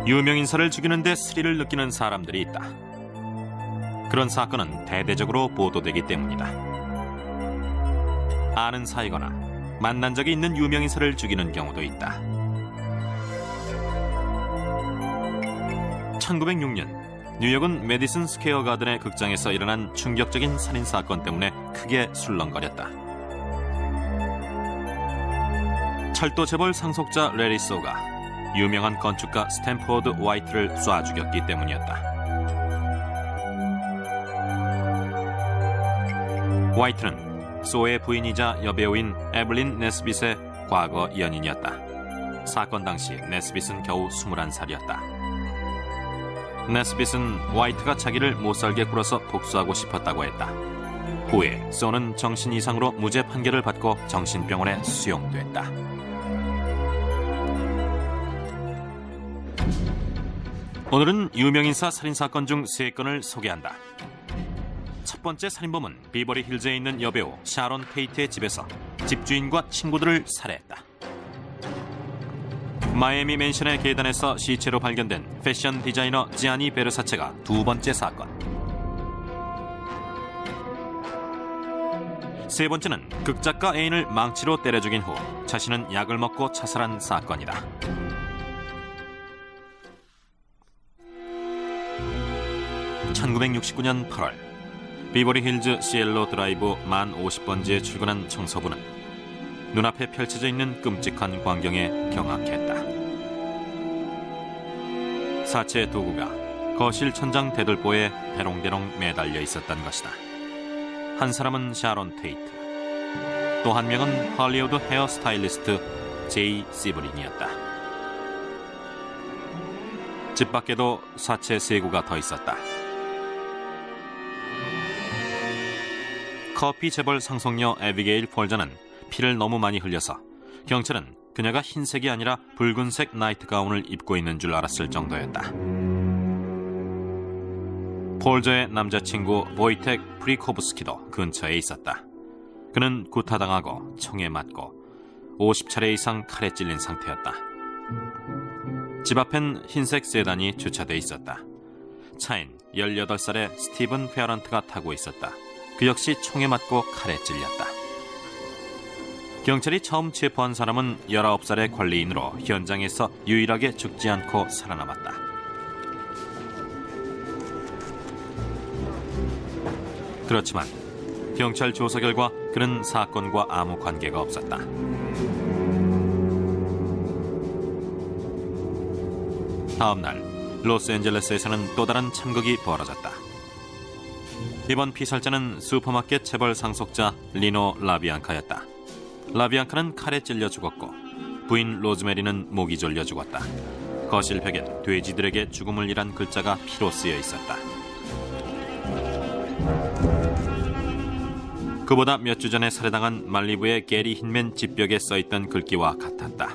유명 인사를 죽이는데 스릴을 느끼는 사람들이 있다. 그런 사건은 대대적으로 보도되기 때문이다. 아는 사이거나 만난 적이 있는 유명 인사를 죽이는 경우도 있다. 1906년 뉴욕은 메디슨 스퀘어 가든의 극장에서 일어난 충격적인 살인사건 때문에 크게 술렁거렸다. 철도 재벌 상속자 레리 소가 유명한 건축가 스탠포드 화이트를 쏴 죽였기 때문이었다. 화이트는 소의 부인이자 여배우인 에블린 네스빗의 과거 연인이었다. 사건 당시 네스빗은 겨우 21살이었다. 네스빗은 화이트가 자기를 못살게 굴어서 복수하고 싶었다고 했다. 후에 소는 정신 이상으로 무죄 판결을 받고 정신병원에 수용됐다. 오늘은 유명인사 살인사건 중 3건을 소개한다. 첫 번째 살인범은 비버리 힐즈에 있는 여배우 샤론 테이트의 집에서 집주인과 친구들을 살해했다. 마이애미 맨션의 계단에서 시체로 발견된 패션 디자이너 지아니 베르사체가 두 번째 사건. 세 번째는 극작가 애인을 망치로 때려 죽인 후 자신은 약을 먹고 자살한 사건이다. (1969년 8월) 비버리 힐즈 시엘로 드라이브 만 50번지에 출근한 청소부는 눈앞에 펼쳐져 있는 끔찍한 광경에 경악했다. 사체 도구가 거실 천장 대들보에 대롱대롱 매달려 있었던 것이다. 한 사람은 샤론 테이트, 또 한 명은 할리우드 헤어 스타일리스트 제이 시브린이었다. 집 밖에도 사체 3구가 더 있었다. 커피 재벌 상속녀 에비게일 폴저는 피를 너무 많이 흘려서 경찰은 그녀가 흰색이 아니라 붉은색 나이트 가운을 입고 있는 줄 알았을 정도였다. 폴저의 남자친구 보이텍 프리코브스키도 근처에 있었다. 그는 구타당하고 총에 맞고 50차례 이상 칼에 찔린 상태였다. 집 앞엔 흰색 세단이 주차돼 있었다. 차엔 18살의 스티븐 페어런트가 타고 있었다. 그 역시 총에 맞고 칼에 찔렸다. 경찰이 처음 체포한 사람은 19살의 관리인으로 현장에서 유일하게 죽지 않고 살아남았다. 그렇지만 경찰 조사 결과 그는 사건과 아무 관계가 없었다. 다음 날 로스앤젤레스에서는 또 다른 참극이 벌어졌다. 이번 피살자는 슈퍼마켓 재벌 상속자 리노 라비앙카였다. 라비앙카는 칼에 찔려 죽었고 부인 로즈메리는 목이 졸려 죽었다. 거실 벽엔 돼지들에게 죽음을 일한 글자가 피로 쓰여 있었다. 그보다 몇 주 전에 살해당한 말리부의 게리 힌맨 집벽에 써있던 글귀와 같았다.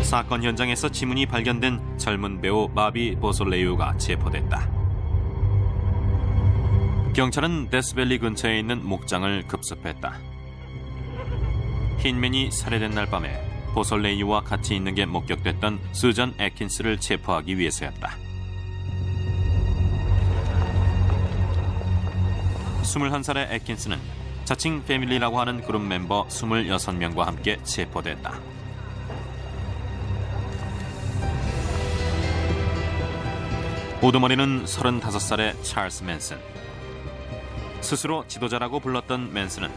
사건 현장에서 지문이 발견된 젊은 배우 마비 보솔레유가 체포됐다. 경찰은 데스밸리 근처에 있는 목장을 급습했다. 힌맨이 살해된 날 밤에 보솔레유와 같이 있는 게 목격됐던 수전 애킨스를 체포하기 위해서였다. 21살의 애킨스는 자칭 패밀리라고 하는 그룹 멤버 26명과 함께 체포됐다. 우두머리는 35살의 찰스 맨슨. 스스로 지도자라고 불렀던 맨슨은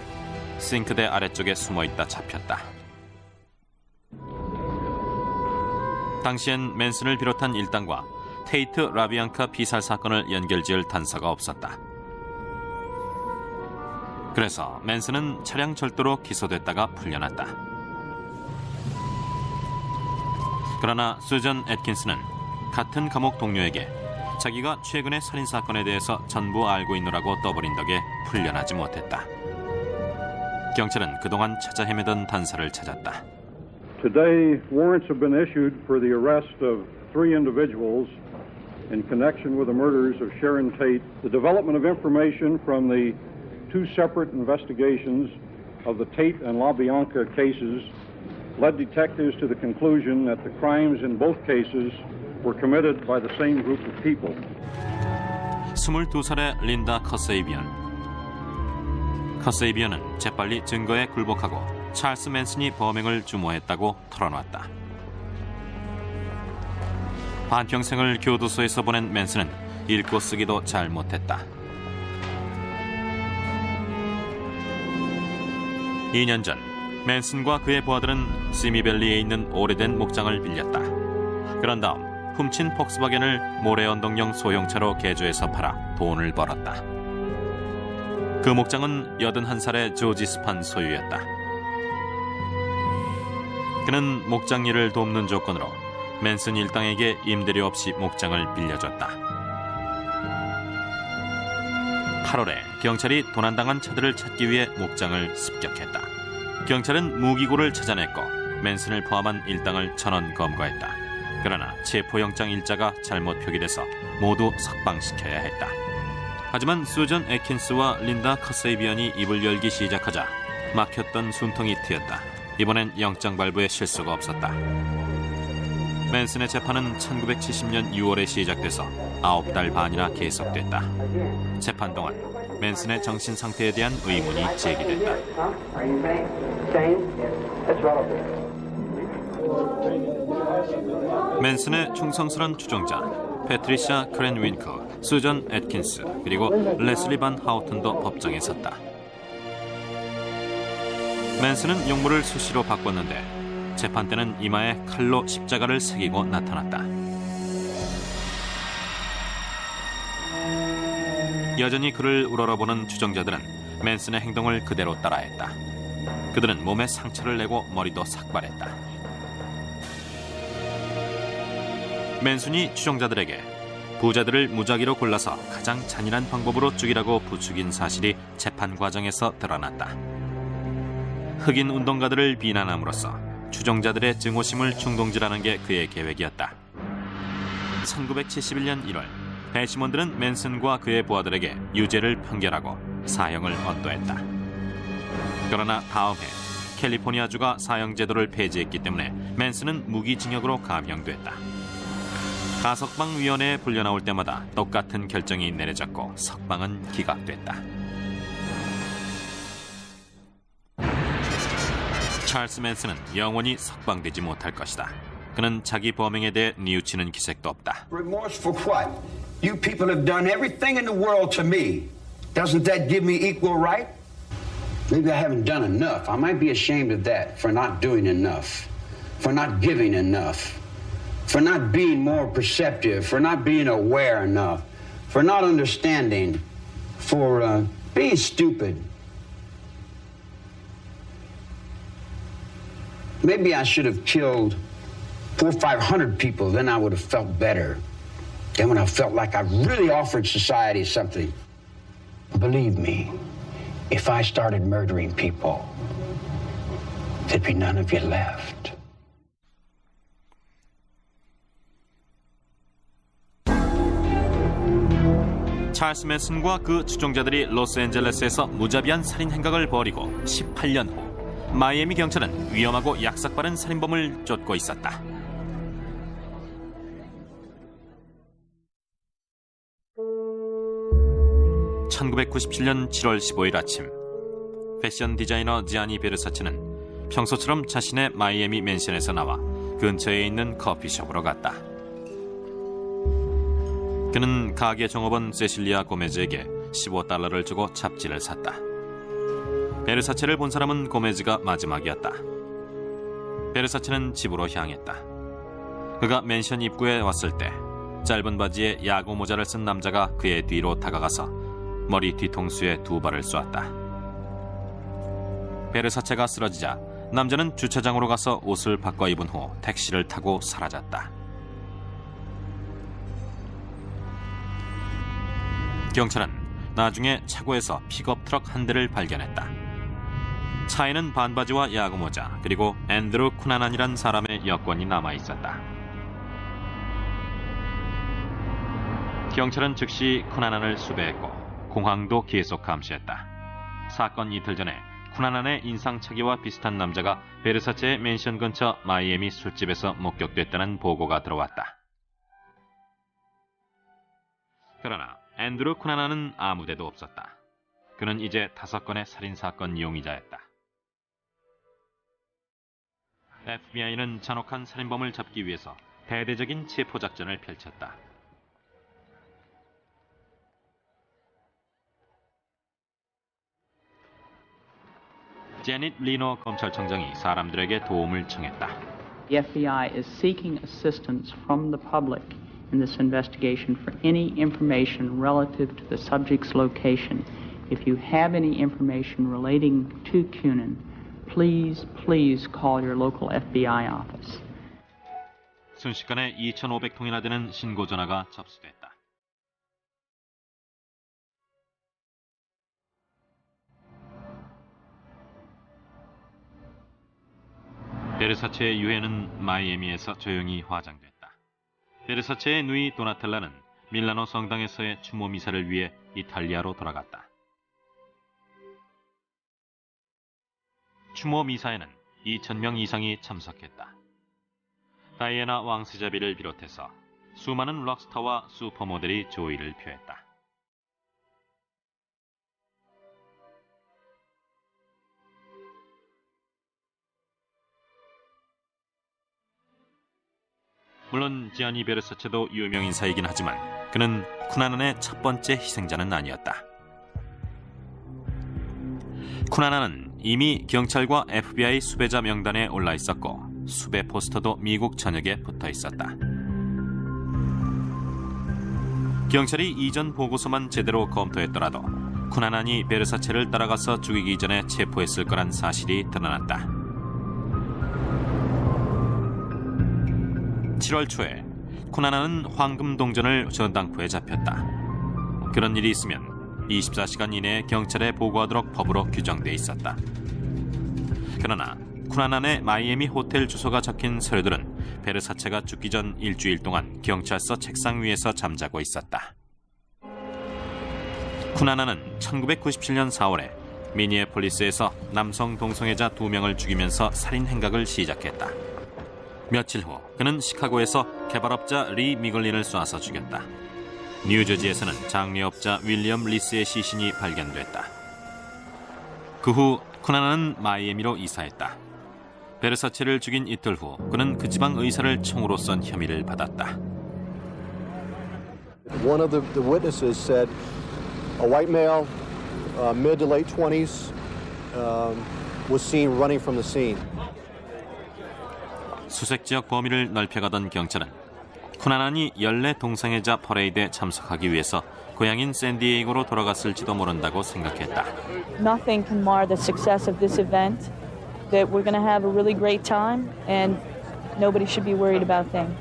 싱크대 아래쪽에 숨어있다 잡혔다. 당시엔 맨슨을 비롯한 일당과 테이트 라비앙카 피살 사건을 연결지을 단서가 없었다. 그래서 맨슨은 차량 절도로 기소됐다가 풀려났다. 그러나 수전 애킨스는 같은 감옥 동료에게 자기가 최근의 살인사건에 대해서 전부 알고 있노라고 떠버린 덕에 풀려나지 못했다. 경찰은 그동안 찾아 헤매던 단서를 찾았다. Today, warrants have been issued for the arrest of 3 individuals in connection with the murders of Sharon Tate. The development of information from the 2 separate investigations of the Tate and LaBianca cases led detectives to the conclusion that the crimes in both cases were committed by the same group of people. 22살의 린다 커세이비언. 커세이비언은 재빨리 증거에 굴복하고 찰스 맨슨이 범행을 주모했다고 털어놨다. 반평생을 교도소에서 보낸 맨슨은 읽고 쓰기도 잘 못했다. 2년 전 맨슨과 그의 부하들은 시미밸리에 있는 오래된 목장을 빌렸다. 그런 다음 훔친 폭스바겐을 모래언덕형 소형차로 개조해서 팔아 돈을 벌었다. 그 목장은 81살의 조지 스판 소유였다. 그는 목장 일을 돕는 조건으로 맨슨 일당에게 임대료 없이 목장을 빌려줬다. 8월에 경찰이 도난당한 차들을 찾기 위해 목장을 습격했다. 경찰은 무기고를 찾아냈고 맨슨을 포함한 일당을 1,000원 검거했다. 그러나 체포영장 일자가 잘못 표기돼서 모두 석방시켜야 했다. 하지만 수전 애킨스와 린다 커세이비언이 입을 열기 시작하자 막혔던 숨통이 트였다. 이번엔 영장 발부에 실수가 없었다. 맨슨의 재판은 1970년 6월에 시작돼서 9달 반이나 계속됐다. 재판 동안 맨슨의 정신 상태에 대한 의문이 제기됐다. 맨슨의 충성스런 추종자 패트리샤 크랜윈크, 수전 애킨스, 그리고 레슬리 반 하우튼도 법정에 섰다. 맨슨은 용모를 수시로 바꿨는데 재판 때는 이마에 칼로 십자가를 새기고 나타났다. 여전히 그를 우러러보는 추정자들은 맨슨의 행동을 그대로 따라했다. 그들은 몸에 상처를 내고 머리도 삭발했다. 맨슨이 추정자들에게 부자들을 무작위로 골라서 가장 잔인한 방법으로 죽이라고 부추긴 사실이 재판 과정에서 드러났다. 흑인 운동가들을 비난함으로써 추정자들의 증오심을 충동질하는 게 그의 계획이었다. 1971년 1월 배심원들은 맨슨과 그의 부하들에게 유죄를 판결하고 사형을 언도했다. 그러나 다음 해 캘리포니아주가 사형제도를 폐지했기 때문에 맨슨은 무기징역으로 감형됐다. 가석방위원회에 불려나올 때마다 똑같은 결정이 내려졌고 석방은 기각됐다. 찰스 맨슨은 영원히 석방되지 못할 것이다. 그는 자기 범행에 대해 뉘우치는 기색도 없다. Remorse for what? You people have done everything in the world to me. Doesn't that give me equal right? Maybe I haven't done enough. I might be ashamed of that, for not doing enough, for not giving enough, for not being more perceptive, for not being aware enough, for not understanding, for being stupid. Maybe I should have killed 400 or 500 people, then I would have felt better. Then when I felt like I really offered society something. Believe me, if I started murdering people, there'd be none of you left. 찰스 맨슨과 그 추종자들이 로스앤젤레스에서 무자비한 살인 행각을 벌이고 18년 후 마이애미 경찰은 위험하고 약삭빠른 살인범을 쫓고 있었다. (1997년 7월 15일) 아침 패션 디자이너 지아니 베르사체는 평소처럼 자신의 마이애미 맨션에서 나와 근처에 있는 커피숍으로 갔다. 그는 가게 종업원 세실리아 고메즈에게 $15를 주고 잡지를 샀다. 베르사체를 본 사람은 고메즈가 마지막이었다. 베르사체는 집으로 향했다. 그가 맨션 입구에 왔을 때 짧은 바지에 야구 모자를 쓴 남자가 그의 뒤로 다가가서 머리 뒤통수에 2발을 쏘았다. 베르사체가 쓰러지자 남자는 주차장으로 가서 옷을 바꿔 입은 후 택시를 타고 사라졌다. 경찰은 나중에 차고에서 픽업 트럭 한 대를 발견했다. 차에는 반바지와 야구모자 그리고 앤드루 쿠나난이란 사람의 여권이 남아있었다. 경찰은 즉시 쿠나난을 수배했고 공항도 계속 감시했다. 사건 이틀 전에 쿠나난의 인상착의와 비슷한 남자가 베르사체의 맨션 근처 마이애미 술집에서 목격됐다는 보고가 들어왔다. 그러나 앤드루 쿠나난은 아무데도 없었다. 그는 이제 5건의 살인사건 용의자였다. FBI는 잔혹한 살인범을 잡기 위해서 대대적인 체포작전을 펼쳤다. 제닛 리노 검찰청장이 사람들에게 도움을 청했다. The FBI is seeking assistance from the public in this investigation for any information relative to the subject's location. If you have any information relating to Cunin, please call your local FBI office. 순식간에 2,500통이나 되는 신고 전화가 접수됐다. 베르사체의 유해는 마이애미에서 조용히 화장됐다. 베르사체의 누이 도나텔라는 밀라노 성당에서의 추모 미사를 위해 이탈리아로 돌아갔다. 추모 미사에는 2,000명 이상이 참석했다. 다이애나 왕세자비를 비롯해서 수많은 록스타와 슈퍼모델이 조의를 표했다. 물론 지아니 베르사체도 유명 인사이긴 하지만 그는 쿠나난의 첫 번째 희생자는 아니었다. 쿠나난은 이미 경찰과 FBI 수배자 명단에 올라 있었고 수배 포스터도 미국 전역에 붙어 있었다. 경찰이 이전 보고서만 제대로 검토했더라도 쿠나난이 베르사체를 따라가서 죽이기 전에 체포했을 거란 사실이 드러났다. 7월 초에 쿠나난은 황금동전을 전당포에 잡혔다. 그런 일이 있으면 24시간 이내에 경찰에 보고하도록 법으로 규정돼 있었다. 그러나 쿠나난의 마이애미 호텔 주소가 적힌 서류들은 베르사체가 죽기 전 일주일 동안 경찰서 책상 위에서 잠자고 있었다. 쿠나난은 1997년 4월에 미니애폴리스에서 남성 동성애자 2명을 죽이면서 살인 행각을 시작했다. 며칠 후 그는 시카고에서 개발업자 리 미글린을 쏴서 죽였다. 뉴저지에서는 장례업자 윌리엄 리스의 시신이 발견됐다. 그 후 쿠나난은 마이애미로 이사했다. 베르사체를 죽인 이틀 후 그는 그 지방 의사를 총으로 쏜 혐의를 받았다. One of the witnesses said a white male, mid to late 20s, was seen running from the scene. 수색 지역 범위를 넓혀가던 경찰은 쿠나난이 연례 동성애자 퍼레이드에 참석하기 위해서 고향인 샌디에이고로 돌아갔을지도 모른다고 생각했다. Nothing can mar the success of this event. That we're going to have a really great time and nobody should be worried about things.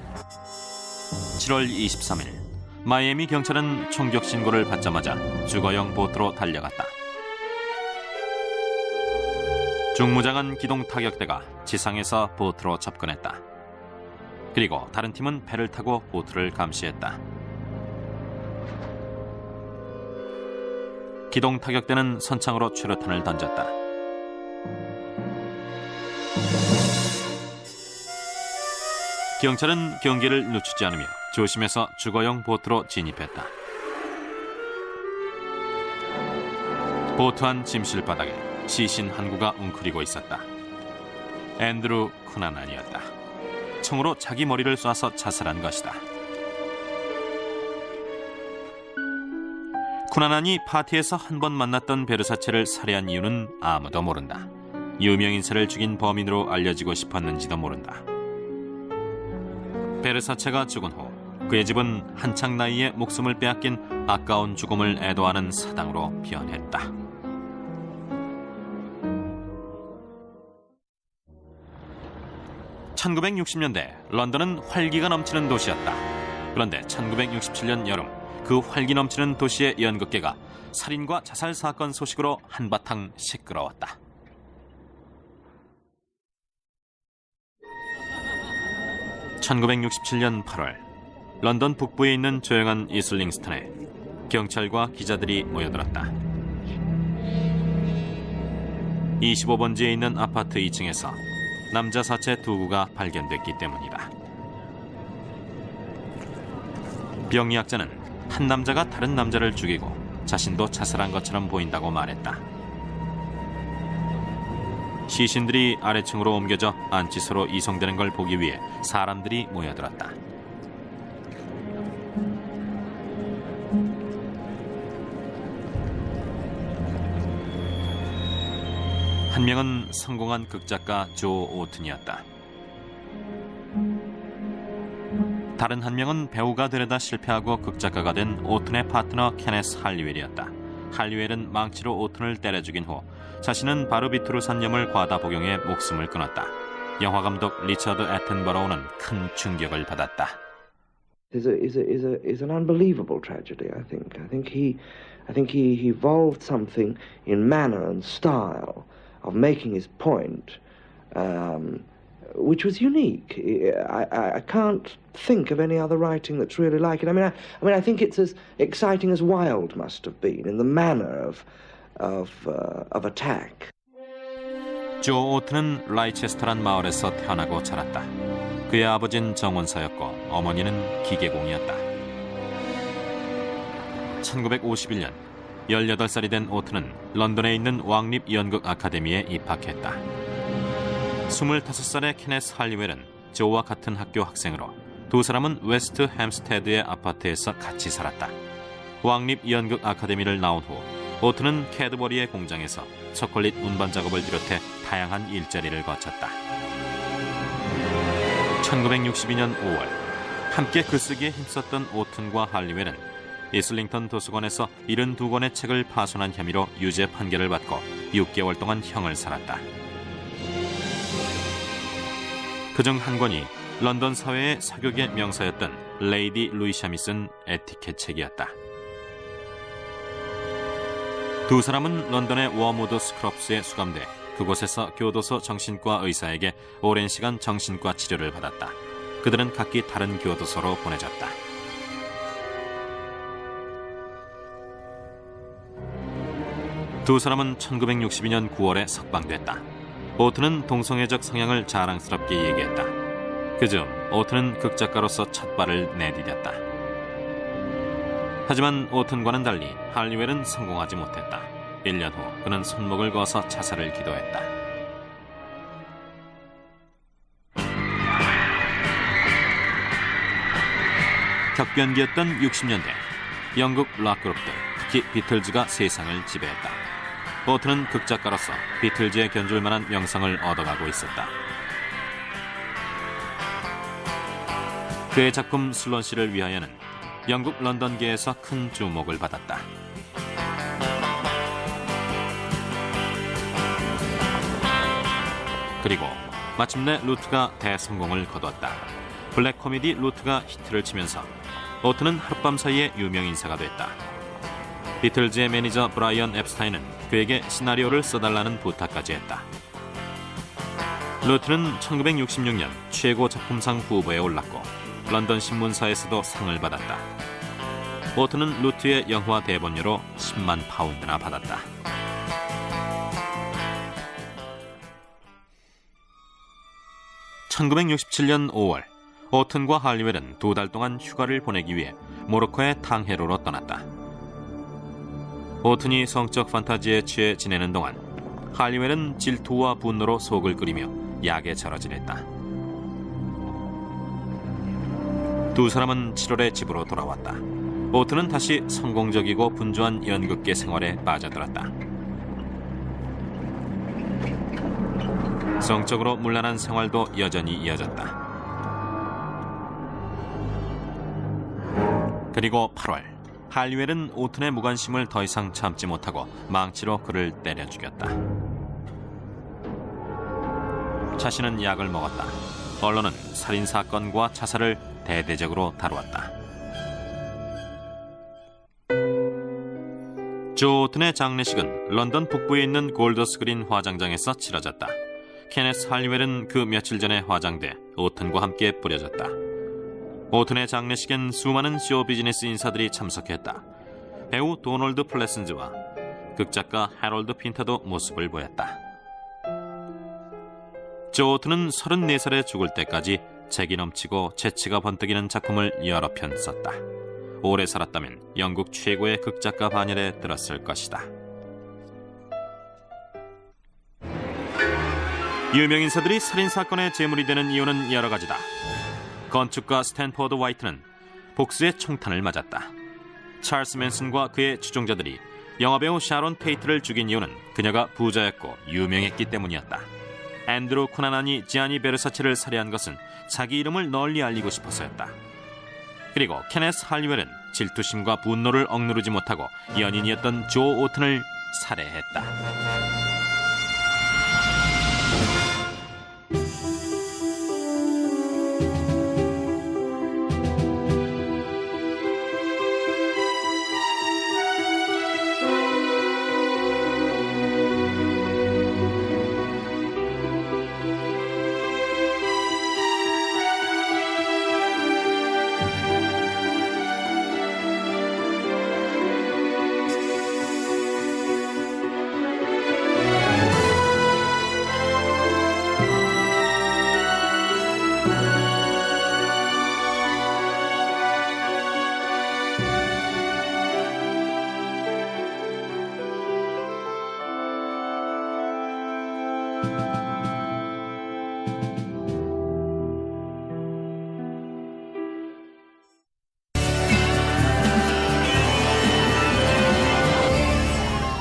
7월 23일 마이애미 경찰은 총격 신고를 받자마자 주거용 보트로 달려갔다. 중무장한 기동 타격대가 지상에서 보트로 접근했다. 그리고 다른 팀은 배를 타고 보트를 감시했다. 기동 타격대는 선창으로 최루탄을 던졌다. 경찰은 경계를 늦추지 않으며 조심해서 주거용 보트로 진입했다. 보트 안 침실 바닥에 시신 한 구가 웅크리고 있었다. 앤드루 쿠나난이었다. 총으로 자기 머리를 쏴서 자살한 것이다. 쿠나난이 파티에서 한 번 만났던 베르사체를 살해한 이유는 아무도 모른다. 유명인사를 죽인 범인으로 알려지고 싶었는지도 모른다. 베르사체가 죽은 후 그의 집은 한창 나이에 목숨을 빼앗긴 아까운 죽음을 애도하는 사당으로 변했다. 1960년대 런던은 활기가 넘치는 도시였다. 그런데 1967년 여름 그 활기 넘치는 도시의 연극계가 살인과 자살 사건 소식으로 한바탕 시끄러웠다. (1967년 8월) 런던 북부에 있는 조용한 이슬링스턴에 경찰과 기자들이 모여들었다. 25번지에 있는 아파트 2층에서 남자 사체 2구가 발견됐기 때문이다. 병리학자는 한 남자가 다른 남자를 죽이고 자신도 자살한 것처럼 보인다고 말했다. 시신들이 아래층으로 옮겨져 안치소로 이송되는 걸 보기 위해 사람들이 모여들었다. 한 명은 성공한 극작가 조 오튼이었다. 다른 한 명은 배우가 되려다 실패하고 극작가가 된 오튼의 파트너 케네스 할리웰이었다. 할리웰은 망치로 오튼을 때려 죽인 후 자신은 바르비투르산염을 과다 복용해 목숨을 끊었다. 영화감독 리처드 애튼버로우는 큰 충격을 받았다. is an unbelievable tragedy. I think he evolved something in manner and style of making his point, which was unique. I can't think of any other writing that's really like it. I mean, I think it's as exciting as Wilde must have been in the manner of attack. 조 오튼은 라이체스터란 마을에서 태어나고 자랐다. 그의 아버지는 정원사였고 어머니는 기계공이었다. 1951년 18살이 된 오튼은 런던에 있는 왕립 연극 아카데미에 입학했다. 25살의 케네스 할리웰은 조와 같은 학교 학생으로 두 사람은 웨스트 햄스테드의 아파트에서 같이 살았다. 왕립 연극 아카데미를 나온 후 오튼은 캐드버리의 공장에서 초콜릿 운반 작업을 비롯해 다양한 일자리를 거쳤다. 1962년 5월 함께 글쓰기에 힘썼던 오튼과 할리웰은 이슬링턴 도서관에서 72권의 책을 파손한 혐의로 유죄 판결을 받고 6개월 동안 형을 살았다. 그중 한 권이 런던 사회의 사교계 명사였던 레이디 루이샴이 쓴 에티켓 책이었다. 두 사람은 런던의 워무드 스크럽스에 수감돼 그곳에서 교도소 정신과 의사에게 오랜 시간 정신과 치료를 받았다. 그들은 각기 다른 교도소로 보내졌다. 두 사람은 1962년 9월에 석방됐다. 오튼은 동성애적 성향을 자랑스럽게 얘기했다. 그중 오튼은 극작가로서 첫 발을 내디뎠다. 하지만 오튼과는 달리 할리웰은 성공하지 못했다. 1년 후 그는 손목을 그어서 자살을 기도했다. 격변기였던 60년대 영국 락그룹들, 특히 비틀즈가 세상을 지배했다. 오튼은 극작가로서 비틀즈에 견줄 만한 명성을 얻어가고 있었다. 그의 작품 슬론시를 위하여는 영국 런던계에서 큰 주목을 받았다. 그리고 마침내 루트가 대성공을 거두었다. 블랙 코미디 루트가 히트를 치면서 오튼은 하룻밤 사이에 유명 인사가 됐다. 비틀즈의 매니저 브라이언 앱스타인은 그에게 시나리오를 써달라는 부탁까지 했다. 루트는 1966년 최고 작품상 후보에 올랐고 런던 신문사에서도 상을 받았다. 오튼은 루트의 영화 대본료로 10만 파운드나 받았다. (1967년 5월) 오튼과 할리웰은 2달 동안 휴가를 보내기 위해 모로코의 탕헤로로 떠났다. 오튼이 성적 판타지에 취해 지내는 동안 할리웰은 질투와 분노로 속을 끓이며 약에 절어지랬다. 두 사람은 7월에 집으로 돌아왔다. 오튼은 다시 성공적이고 분주한 연극계 생활에 빠져들었다. 성적으로 문란한 생활도 여전히 이어졌다. 그리고 8월 할리웰은 오튼의 무관심을 더 이상 참지 못하고 망치로 그를 때려 죽였다. 자신은 약을 먹었다. 언론은 살인사건과 자살을 대대적으로 다루었다. 조 오튼의 장례식은 런던 북부에 있는 골더스그린 화장장에서 치러졌다. 케네스 할리웰은 그 며칠 전에 화장돼 오튼과 함께 뿌려졌다. 오튼의 장례식엔 수많은 쇼 비즈니스 인사들이 참석했다. 배우 도널드 플레슨즈와 극작가 해럴드 핀터도 모습을 보였다. 조 오튼은 34살에 죽을 때까지 재기 넘치고 재치가 번뜩이는 작품을 여러 편 썼다. 오래 살았다면 영국 최고의 극작가 반열에 들었을 것이다. 유명 인사들이 살인사건의 제물이 되는 이유는 여러 가지다. 건축가 스탠포드 화이트는 복수의 총탄을 맞았다. 찰스 맨슨과 그의 추종자들이 영화배우 샤론 테이트를 죽인 이유는 그녀가 부자였고 유명했기 때문이었다. 앤드루 코나난이 지아니 베르사체를 살해한 것은 자기 이름을 널리 알리고 싶어서였다. 그리고 케네스 할리웰은 질투심과 분노를 억누르지 못하고 연인이었던 조 오튼을 살해했다.